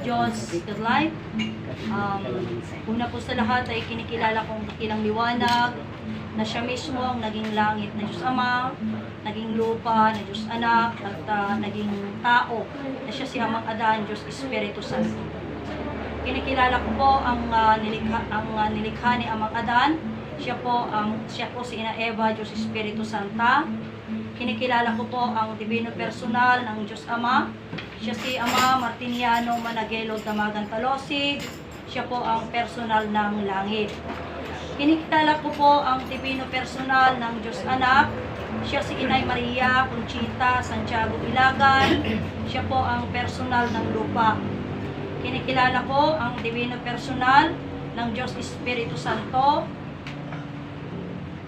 Diyos, God life. Una po sa lahat ay kinikilala kong dakilang liwanag na siya mismo ang naging langit na Diyos Ama, naging lupa na Diyos Anak, at naging tao na siya si Amang Adan, Diyos Espiritu Santo. Kinikilala ko po ang nilikha ni Amang Adan. Siya po si Ina Eva, Diyos Espiritu Santa. Kinikilala ko po ang divino personal ng Diyos Ama. Siya si Ama Martiniano Managelo Damagan Talosig. Siya po ang personal ng langit. Kinikilala ko po ang divino personal ng Diyos Anak. Siya si Inay Maria Conchita Santiago Ilagan. Siya po ang personal ng lupa. Kinikilala ko ang divino personal ng Diyos Espiritu Santo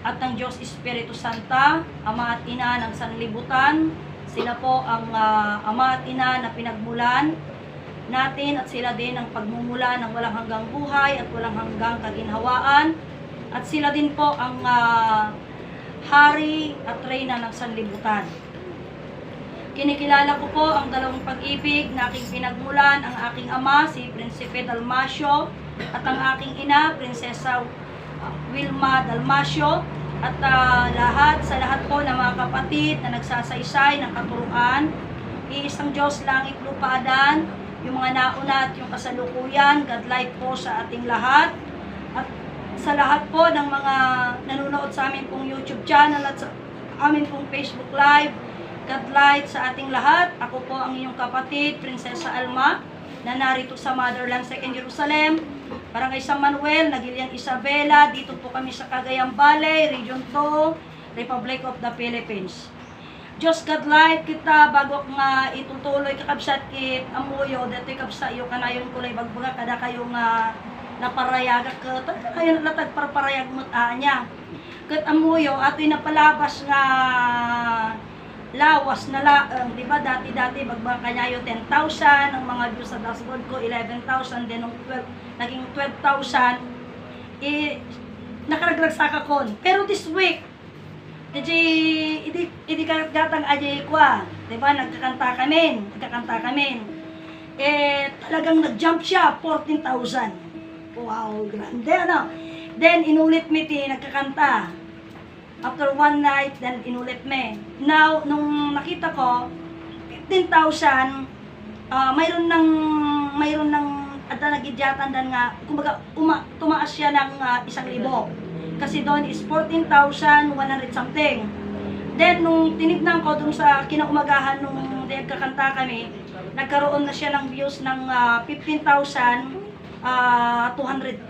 at ng Diyos Espiritu Santa, Ama at Ina ng sanlibutan. Sila po ang Ama at Ina na pinagmulan natin, at sila din ang pagmumula ng walang hanggang buhay at walang hanggang kaginhawaan. At sila din po ang Hari at Reyna ng sanlibutan. Kinikilala ko po ang dalawang pag-ibig na aking pinagmulan, ang aking ama, si Prinsipe Dalmasio, at ang aking ina, Prinsesa Wilma Dalmasio, at sa lahat po ng mga kapatid na nagsasaysay ng katuruan, iisang Diyos, langit, lupa, adan, yung mga nauna at yung kasalukuyan, God light po sa ating lahat, at sa lahat po ng mga nanonood sa amin pong YouTube channel at sa amin pong Facebook Live, God light sa ating lahat. Ako po ang inyong kapatid, Prinsesa Alma, na narito sa Motherland 2nd Jerusalem, Barangay San Manuel, Nagilian Isabela. Dito po kami sa Cagayan Valley, Region 2, Republic of the Philippines. Diyos God light kita bago nga itutuloy kakabsat kit amuyo detoy kabsa iyo kanayon kulay bagbaga kada kayo nga naparayaga ka kayo latag parparayag mo anya ket amuyo atoy napalabas nga lawas na laang, di ba? Dati bagbang kanyayo 10,000, ang mga views sa dashboard ko 11,000, then nung 12, naging 12,000, nakaraglag sa kakon. Pero this week, hindi gatang ajay kwa, di ba? Nagkakanta kami. Talagang nag-jump siya, 14,000. Wow, grande, ano? Then, inulit mi nagkakanta. After one night, then inulit me. Now, nung nakita ko, 15,000, mayroon ng nagidyatan dan nga, kumbaga, tumaas siya ng 1,000. Kasi doon is 14,100 something. Then, nung tinignan ko dun sa kinaumagahan nung nagkakanta kami, nagkaroon na siya ng views ng 15,200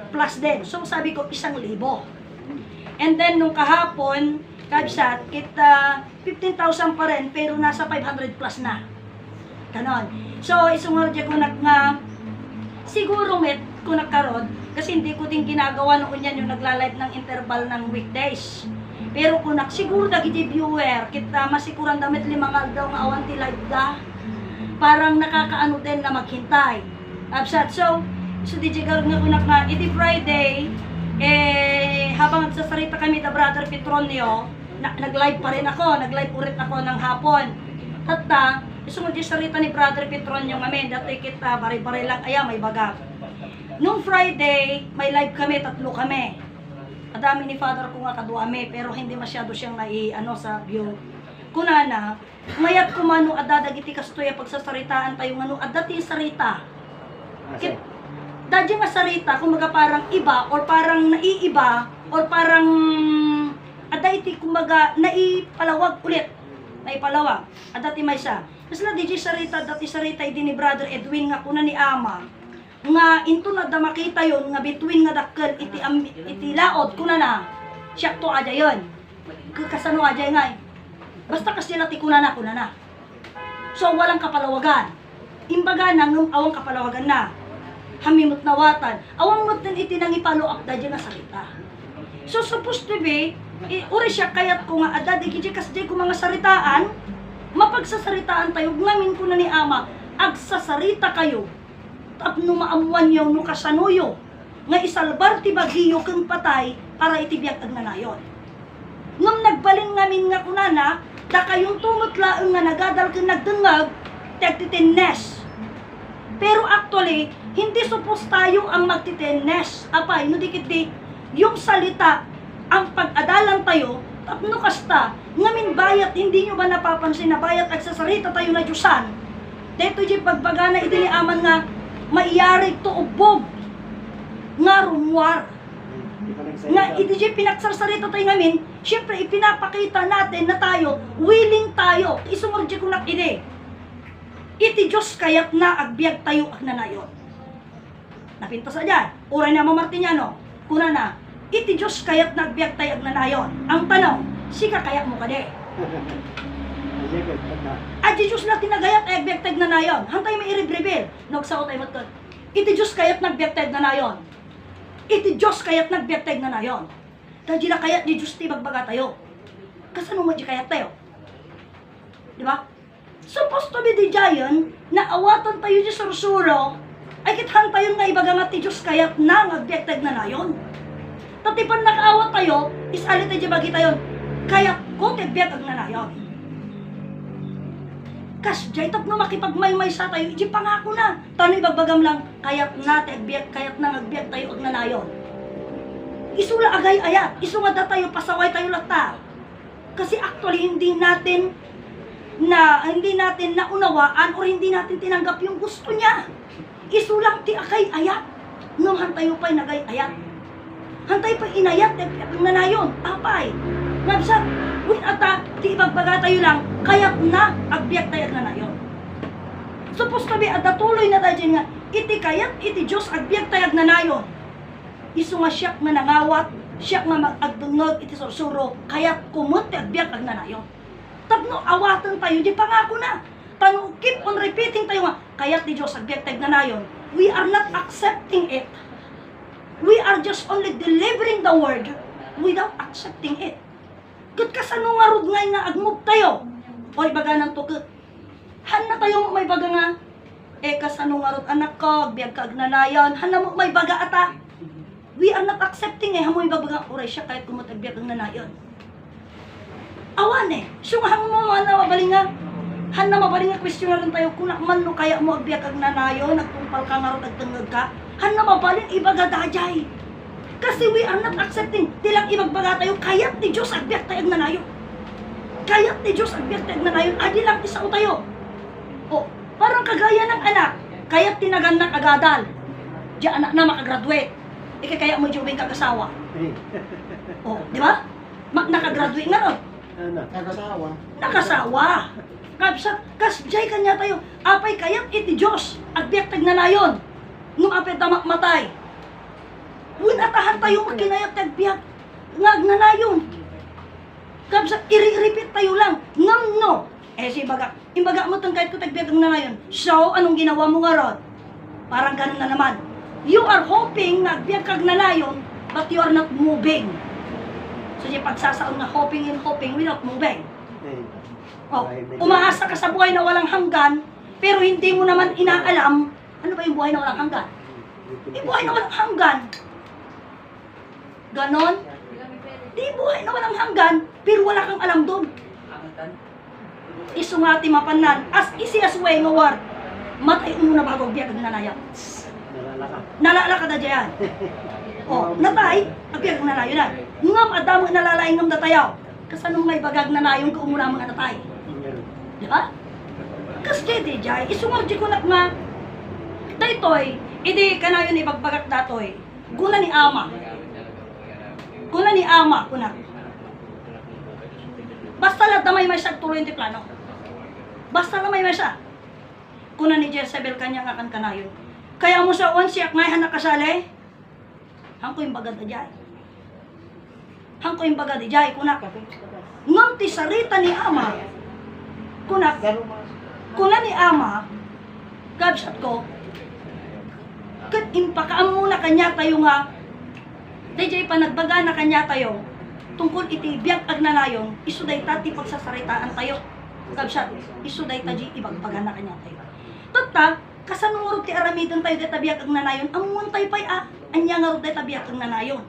plus din. So, sabi ko, 1,000. And then, nung kahapon, kabsat, kita 15,000 pa rin, pero nasa 500 plus na. Ganon. So, isungar dyan ko siguro kung nagkaroon, kasi hindi ko din ginagawa noon yan yung nagla-live ng interval ng weekdays. Pero kung siguro nagiti viewer, kita masikuran damit 5 daw nga awanti live da, parang nakakaano din na maghintay. Kabsat. So di jigar nga kunak na, iti Friday, habang nagsasarita kami da Brother Petronio, nag-live pa rin ako, nag-live ulit ako ng hapon. Hatta, isunod yung sarita ni Brother Petronio ngamin, dati kita, bari-bari lang, may bagag. Nung Friday, may live kami, 3 kami. Adami ni Father ko nga kaduami, pero hindi masyado siyang sa view. Kunana, mayat kumano adadagiti kastoya pagsasaritaan tayo ngano adati sarita. Dadya nga sarita, kumaga parang iba, or parang naiiba, or parang adaiti kumaga naipalawag ulit. Naipalawag. Adati may sa. Kasi na DJ sarita, dati sarita din ni Brother Edwin nga kuna ni Ama. Nga into na da makita yon nga between nga dakkel iti laod kuna na. Siya to aja yon. Kasano aja nga. Basta kasi lati kuna na. So walang kapalawagan. Imbaga na ngum awang kapalawagan na. Hamimot nawatan. Awang mot din iti nang ipalo up da nga sarita. So supposed to be, uri siya kayat ko nga adad ikiji kasdi ko mga saritaan, mapagsasaritaan tayo, ngamin ko na ni Ama, agsasarita kayo, tapno maamuan yaw no kasanuyo, nga isalbar ti bagiyo kang patay, para itibiyag agnanayon. Ngam nagbalin ngamin nga kunana, da kayong tumutlaang nga nagadal kang nagdengag, tagtitines. Pero actually, hindi supposed tayo ang magtitines. Apay, no dikit di, yung salita, ang pag-adalan tayo, tapno kasta, ngamin bayat, hindi nyo ba napapansin na bayat agsasarita tayo na Diyosan? Dito di pagbagana, idiliaman nga, maiyarig to ubog, nga rumwar. Nga iti pinagsarsarita tayo ngamin, syempre ipinapakita natin na tayo, willing tayo, isumurji ko na ide. Iti Diyos kayat na agbiag tayo agnanayon. Napinta sa dyan, uray na Martiniano, kuna na, iti Diyos kayat na agbiag tayo agnanayon. Ang tanong, sika kaya mo kade? Adi Diyos na tinagayat ay agbiag tayo agnanayon. Hantay may iribribil, nagsao tayo matod. Iti Diyos kayat na agbiag tayo agnanayon. Iti Diyos kayat nagbiag tayo agnanayon. Dahil na kayat di Diyos ti bagbaga tayo. Kasano mo di kayat tayo? Di ba? Supposed to be the giant na awatan tayo di sursuro ay kithan tayo nga ibaga nga ti Diyos kayat na nagbiag tayo agnanayon. Tatipan nakaawat tayo, isalit tayo di bagi tayo, kayat ko ti biag agnanayon. Kas jay tapno makipagmaymay sa tayo, iji pangako na. Tano'y bagbagam lang, kayat na agbiag, kayat na agbiag tayo agnanayon. Isula agay ayat, isungada tayo, pasaway tayo lata. Kasi actually hindi natin naunawaan o hindi natin tinanggap yung gusto niya. Isulang ti agay ayat, nung hantayo pa'y nagay ayat. Hantay pa'y inayat, agbiag agnanayon, apay. Nabsat, win ata, ti ibagbaga tayo lang, kaya't na, agbiag tayo agnanayon. Supposed to be, at natuloy na tayo dyan nga, iti kayat, iti Diyos, agbiag tayo agnanayon. Isu nga siyak nga nangawat, siyak nga magagdungog, iti sursuro, kaya't kumot, ti agbiag agnanayon. Tapno, awatan tayo, di pangako na. Tano, keep on repeating tayo nga, kaya't di Diyos, agbiag tayo agnanayon. We are not accepting it. We are just only delivering the word without accepting it. Kat kasano nga rod ngay nga agmog tayo. O ibaga ng tukot. Han na tayo may baga nga. Kasano nga rod anak ko, biyag ka agnanayon. Han na mo may baga ata. We are not accepting hamoy baga uray siya kahit kumutag biyag agnanayon. Awan sungahang mo na mabaling nga. Han na mabaling nga question rin tayo. Kung man no kaya mo agbiag agnanayon, nagtumpal ka nga rod agtangag ka. Han na mabaling ibaga dajay. Kasi we are not accepting. Tilang ibagbaga tayo, kayat ni Diyos agbiag tayo agnanayon. Kayat ni Diyos agbiag tayo agnanayon. Adi lang isao tayo. O, parang kagaya ng anak, kayat tinaganak agadal. Di anak na makagraduate. Kaya mo diyo kagasawa. O, di ba? Nakagraduate nga ron. Nakasawa. Nakasawa. Kas jay kanya tayo. Apay kayat iti Diyos agbiag tayo agnanayon. Nung apay tamak matay. Win atahan tayo makinayat tagbiag nga agnanayon. Kapsa i-repeat tayo lang. Ngam no. Si imbaga mo tong kahit ko tagbiag agnanayon. So, anong ginawa mo nga rod? Parang ganun na naman. You are hoping na agbiag ka agnanayon, but you are not moving. So, yung pagsasaon na hoping and hoping without moving. Umaasa ka sa buhay na walang hanggan, pero hindi mo naman inaalam, ano ba yung buhay na walang hanggan? Yung buhay na walang hanggan. Ganon? Di buhay na walang hanggan, pero wala kang alam doon. Isungati mapanan, as easy as way nga war, matay muna bago biyag agnanayon. Nalala ka na dyan. O, natay, agbiag agnanayon na. Ngam adamo nalalaing ngam datayaw. Kasanong may bagag nanayon ka umuna mga natay. Di ba? Kasi di jay, isungarji ko na nga, daytoy, idi kanayon ibagbagak datoy, guna ni ama. Kuna ni ama, kuna. Basta lang damay may siya tuloy yung plano. Basta lang may siya. Kuna ni Jezebel kanya nga kan kanayon. Kaya mo sa once siya ngay hanak kasali. Hangko yung bagad na jay. Hangko yung bagad na jay, kuna. Ngam ti sarita ni ama. Kuna ni ama. Gabsat ko. Kat impakaam muna kanya tayo nga. DJ pa nagbaga na kanya tayo, tungkol iti biyag agnanayon, isuday ta ti pagsasaritaan tayo. Kabsat, isuday ta di ibagbaga na kanya tayo. Tata, kasanungurog ti aramidon tayo deta biyag agnanayon, amuon tayo pa'y anya nga rog deta biyag agnanayon.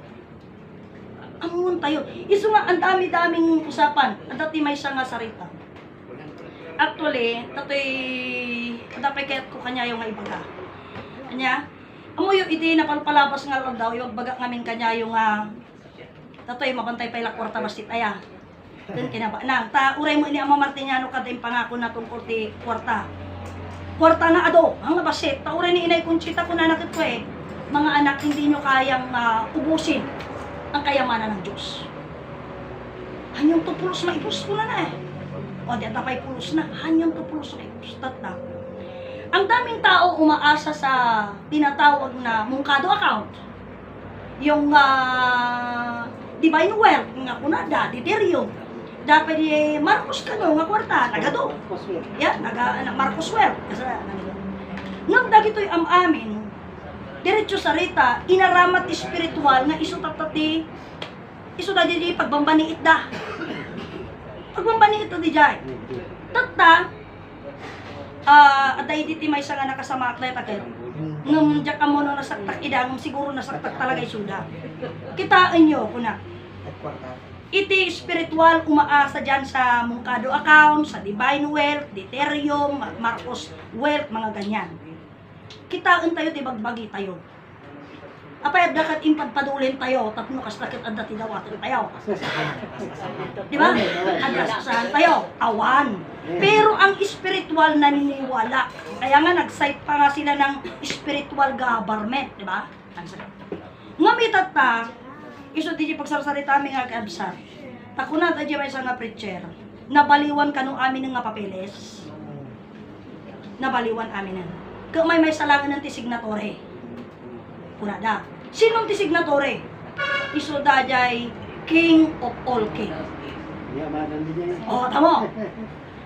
Amuon tayo. Isu nga, ang dami-daming usapan, at dati may siya nga sarita. Actually, tatoy dapat kayat ko kanya yung nga ibaga. Kanya, amo yung iti na palpalabas nga lang daw, yung baga ngamin kanya yung tatoy mabantay pa ilak kwarta basit aya. Then kinaba na, ta uray mo ini Ama Martiniano kada yung pangako na tungkol ti kwarta. Kwarta na ado, ang basit, ta uray ni Inay Conchita ko na nakit ko mga anak hindi nyo kayang ubusin ang kayamanan ng Diyos. Hanyang tupulos maipus ko na O di tapay pulos na, hanyang tupulos maipus. Tatna. Ang daming tao umaasa sa tinatawag na Mungkado account. Yung Divine Wealth, nga kunada, Diterium. Dapat di Marcos kano, nga kwarta, nagado. Ya, Marcos Wealth. Kasi nang dagito'y amin, diretso sa rita, inaramat espiritual nga iso tatati, iso da di pagbambaniit da. Pagbambaniit da di jay. Tatta, at ay diti may nga nakasama atleta kayo. Nung diyak ka mo nung nasaktak idangom, siguro nasaktak talaga isuda. Kitaan nyo, kuna. Iti spiritual umaasa dyan sa Mungkado account, sa Divine Wealth, Diterium, Marcos Wealth, mga ganyan. Kitaan tayo, tibagbagi tayo. Apay dakat impadpadulin tayo, tapno kastakit at dati dawatin tayo. Di ba? Adasahan tayo, awan. Pero ang spiritual naniniwala. Kaya nga nag-cite pa nga sila ng spiritual government, di ba? Ngamitat ta, iso di pagsarsalita mi nga kaabsar. Takunat adya may nga preacher. Nabaliwan kanong amin nga papeles. Nabaliwan amin na. Kung may salangan ng tisignatore. Kunada. Sinong tisignatore? Iso dajay King of all King. O, tamo.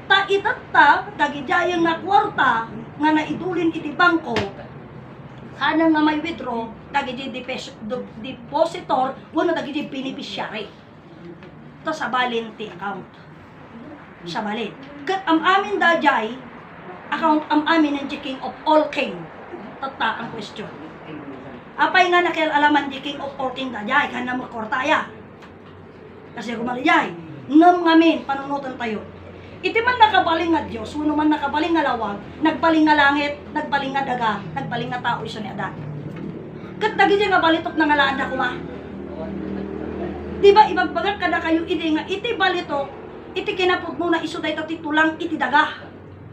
Ta itatta, dagidayang na kwarta, nga naidulin iti bangko, hanang nga may withdraw, dagidi depositor, wano dagidi beneficiary. Ta sa balin ti account. Sa balin. Kat amin dajay, account amin ng King of all King. Tata ang question. Apay nga nakialaman di King of all King dajay, kan na makortaya. Kasi kumalijay, ngam ngamin, panunutan tayo. Iti man nakabaling nga Diyos, wano man nakabaling nga lawag, nagbaling nga langit, nagbaling nga daga, nagbaling nga tao iso ni Adan. Kat dagi nga balitok na nga laanda kuma. Diba ibagbagat kada kayo iti nga iti balitok, iti kinapod mo na iso day titulang iti daga.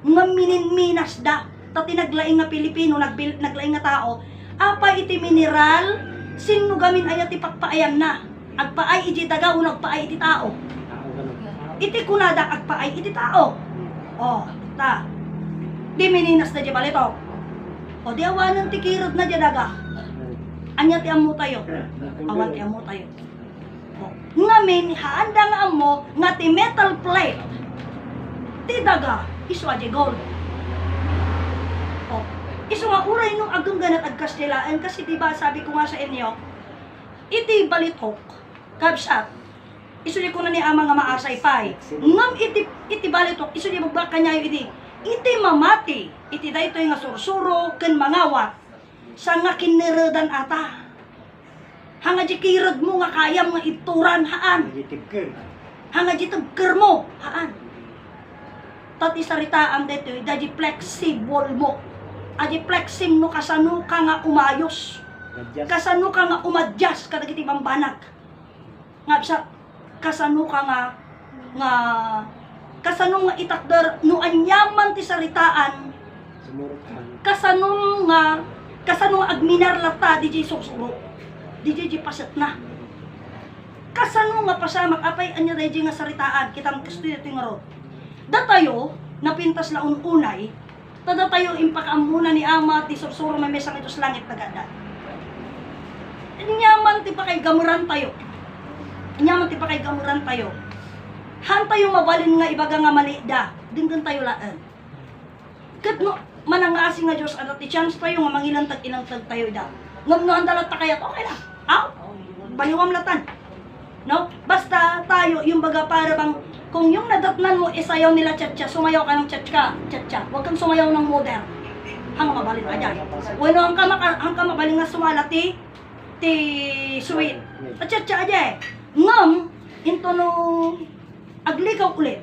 Nga mininminas da, tati naglaing nga Pilipino, naglaing nga tao, apa iti mineral, sinugamin ayat ipagpaayam na. Agpaay iti daga, unagpaay iti tao. Iti kunada agpaay iti tao. O, ta. Di mininas na di balito. O, di awanan ti kirod na di daga. Anya ti amo tayo. Awan ti amo tayo. O, ngamin, haanda nga amo, nga ti metal plate. Ti daga, iso aji gold. O, iso nga uray nung agong ganat ag Kastilaan, kasi diba sabi ko nga sa inyo, iti balitok, kabsat, iso di ko na ni ama nga maasay pay. Ngam iti balitok, iso di magbaka niya iti mamati, iti dayto nga sursuro, ken mangawat, sa nga kineradan ata. Hanga di kirad mo nga kayam nga ituran, haan. Hanga di tagker mo, haan. Tati saritaan dito, dadi flexible mo. Adi flexim mo kasano ka nga umayos. Kasano ka nga umadjust kada kiti bambanag. Nga bisa kasano ka nga kasano nga itakder no anyaman ti saritaan. Kasano nga agminar lata di susuro. Di paset na. Kasano nga pasamak apay anya dayjay nga saritaan kitang kastuyo ti ngaro. Datayo napintas la unay tada tayo impakaamuna ni ama ti sursuro may mesang itos langit tagada. Nyaman ti pa kay gamuran tayo. Nyaman ti pa kay gamuran tayo. Han tayo mabalin nga ibaga nga manida. Dinggan tayo laan. Kat no manangasi nga Dios at ti chance tayo nga mangilantag ilantag tayo da. Ngam no andalat ta kayat okay lang. Aw. Baliwam latan. No? Basta tayo yung baga para bang kung yung nadatnan mo isayaw nila tchatcha, sumayaw ka ng tchatcha. Huwag kang sumayaw ng modern. Hang mabalin ka dyan. Bueno, ang ka mabalin nga sumala ti sweet. At tchatcha aja Ngam, into no aglikaw ulit.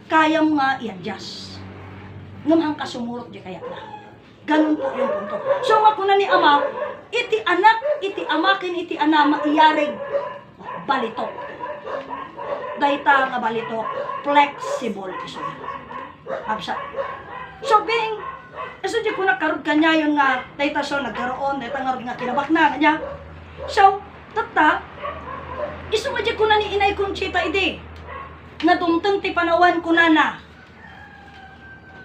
kaya mo nga i-adjust. Ngamhang kasumurot di kaya na. Ganun po yung punto. So nga kuna ni ama, iti anak, iti amakin, iti anama, iyarig, balitok. Dayta nga balitok, flexible iso. Absa. So being, so di ko nakarod kanya yun nga, dayta so nagkaroon, dayta nga nga kinabak na kanya. So, tata, iso nga di ko na ni Inay Conchita ide, nga dumteng ti panawan ko na,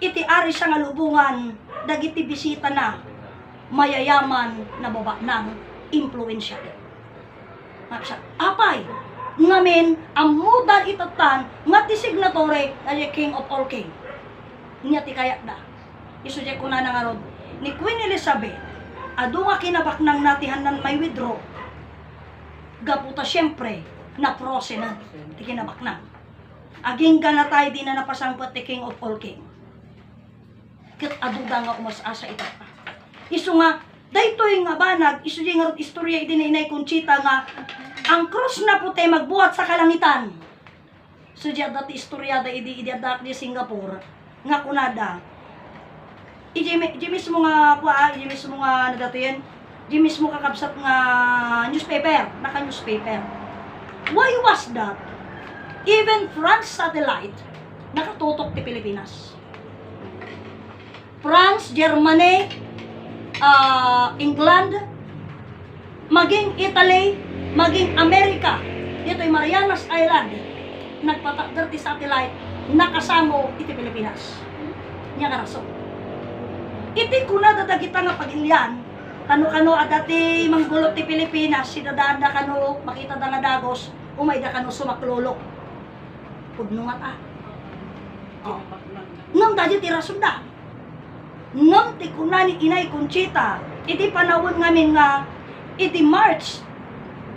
iti ari sa nga lubungan, dagiti bisita na, mayayaman na baba ng impluensya. Apay, ngamin, ang mudal itatan, nga ti signatory, na King of all King. Nga ti kaya da. Isudya ko na nga rod, ni Queen Elizabeth, adu nga kinabak ng natihan nan may withdraw, gaputa siyempre, na prose na, ti kinabak na. Aging ganatay di na napasangpot ti King of all King. Kat aduda nga umasasa ito. Isu nga, daytoy nga banag, isu di nga istorya iti na Inay Conchita nga, ang krus na puti magbuhat sa kalangitan. So diya dati istorya da idi adak di Singapore, nga kunada, iji mismo nga kwa, iji mismo nga nadatuyan, iji mismo kakabsat nga newspaper, naka-newspaper. Why was that? Even France satellite, nakatutok ti Pilipinas. France, Germany, England, maging Italy, maging Amerika, dito'y Marianas Island, nagpatakder ti satellite, nakasamo iti Pilipinas. Nya nga rason. Iti kuna dadagita nga pagilian, kano-kano adati manggulot ti Pilipinas, sidadaan da kano, makita da nga dagos, umay da kano sumaklulok. Pudno nga ta. Oh. Ngam dadi ti rason da. Ngam ti kuna ni Inay Conchita, iti panawon ngamin nga, iti March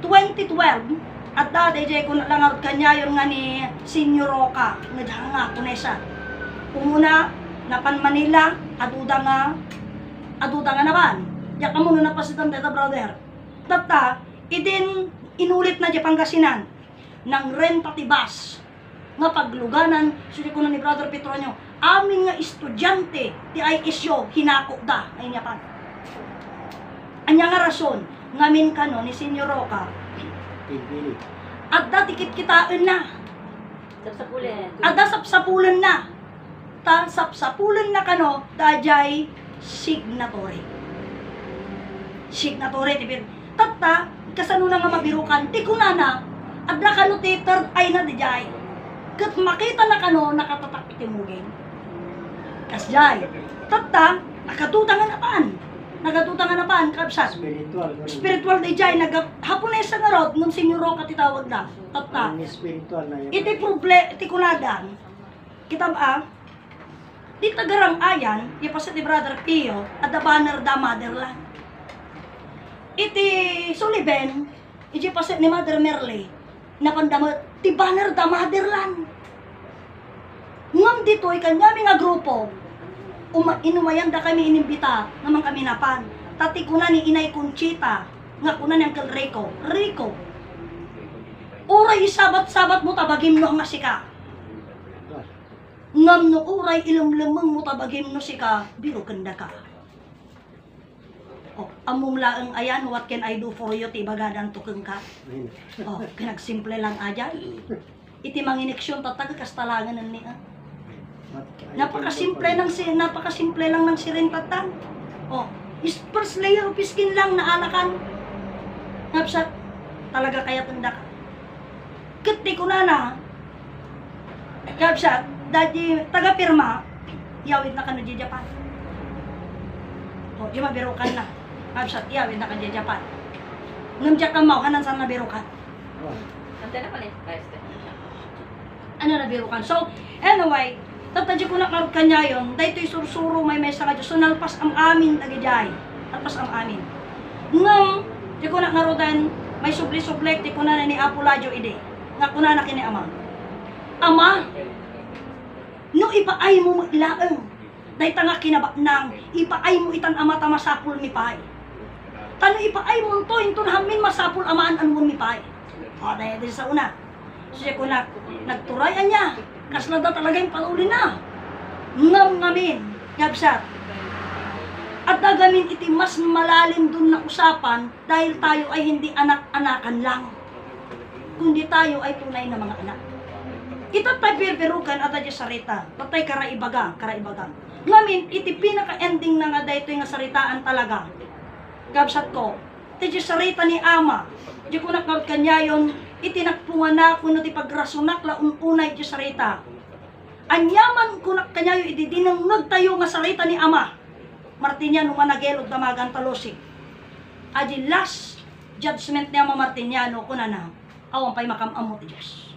2012, at dati jay ko lang kanya yun nga ni Senior Roca, nga kunesa. Umuna, napan Manila, aduda nga naman. Diya ka muna napasitan dito, brother. Tata, idin inulit na di Pangasinan, ng rentatibas, nga pagluganan, suli ko na ni Brother Petronio, amin nga estudyante, di ay isyo, hinako da, ay niya pa. Anya nga rason, ngamin ka no, ni Senior Roca, at da tikit-kitaan na. Sapsapulan. At da sapsapulan na. Ta sapsapulan na kano, dajay signatory. Signatory, tipid. Tata, kasano na nga mabirukan, ti kunana, at da kano ti third eye na dajay. Kat makita na kano, nakatatak itimugin. Kasjay. Tata, nakatutangan na paan. Nagatutangan na paan, kapsat. Spiritual di jay, hapunesa nga rod, nung Senior Roca titawag na. Tata. Spiritual na yun. Iti kunadan, kita ba, di tagarang ayan, ipasa ti Brother Pio, at the banner da motherland. Iti Sullivan, iti pasa ni Mother Merle, napandama, ti banner da motherland. Ngam dito, ikanyami nga grupo, inumayan da kami inimbita, naman kami napan. Tati kuna ni Inay Conchita, nga kuna ni Uncle Rico. Uray isabat-sabat mo tabagim no nga sika. Ngam no uray ilumlumang mo tabagim no sika, biro kanda ka. Oh, among laang ayan, what can I do for you, tibagadan tukeng ka. Oh, kinagsimple lang aja. Iti manginiksyon tatag kastalangan nan niya. Napakasimple lang ng sirentatan. Oh, first layer of skin lang naalakan. Ngapsat, talaga kaya tanda ka. Kiti ko na. Ngapsat, dadi taga-pirma, yawid na ka na di Japan. Oh, di mabirukan na. Ngapsat, yawid na ka di Japan. Nung diya ka mau, kanan saan nabirukan? Ante na pala. Ano nabirukan? So, anyway, tatadya ko na karot kanya yun, dahil ito'y sursuro may mesa nga Diyos, so nalpas ang amin tagadyay, nalpas ang amin. Ngam, di ko na karotan, may subli-sublek, di ko na ni Apuladio ide, nga ko na kini ama. Ama, no ipaay mo ilaang, dahil tanga kinabak nang, ipaay mo itan ama ta masapul mi pay. Tano ipaay mo to, intun hamin masapul amaan anmon mi pay. O, dahil sa una, siya ko na, nagturayan niya, Kaslada talaga yung pauli na. Ngam-ngamin. Gabsat. At dagamin iti mas malalim dun na usapan dahil tayo ay hindi anak-anakan lang. Kundi tayo ay tunay na mga anak. Ito tayo pirpirukan at tayo sarita. Tatay karaibagang. Ngamin, iti pinaka-ending na nga dahito yung saritaan talaga. Gabsat ko. Iti sarita ni Ama. Di ko nakawat kanya yun. Itinakpungan na kuno ti pagrasunak la ununay iti sarita. Anyaman ko na kanya yun ididinang nagtayo nga sarita ni Ama. Martiniano managelog damagan talosik. Adi last judgment ni Ama Martiniano kuna na awan pa'y makamamot ti Diyos.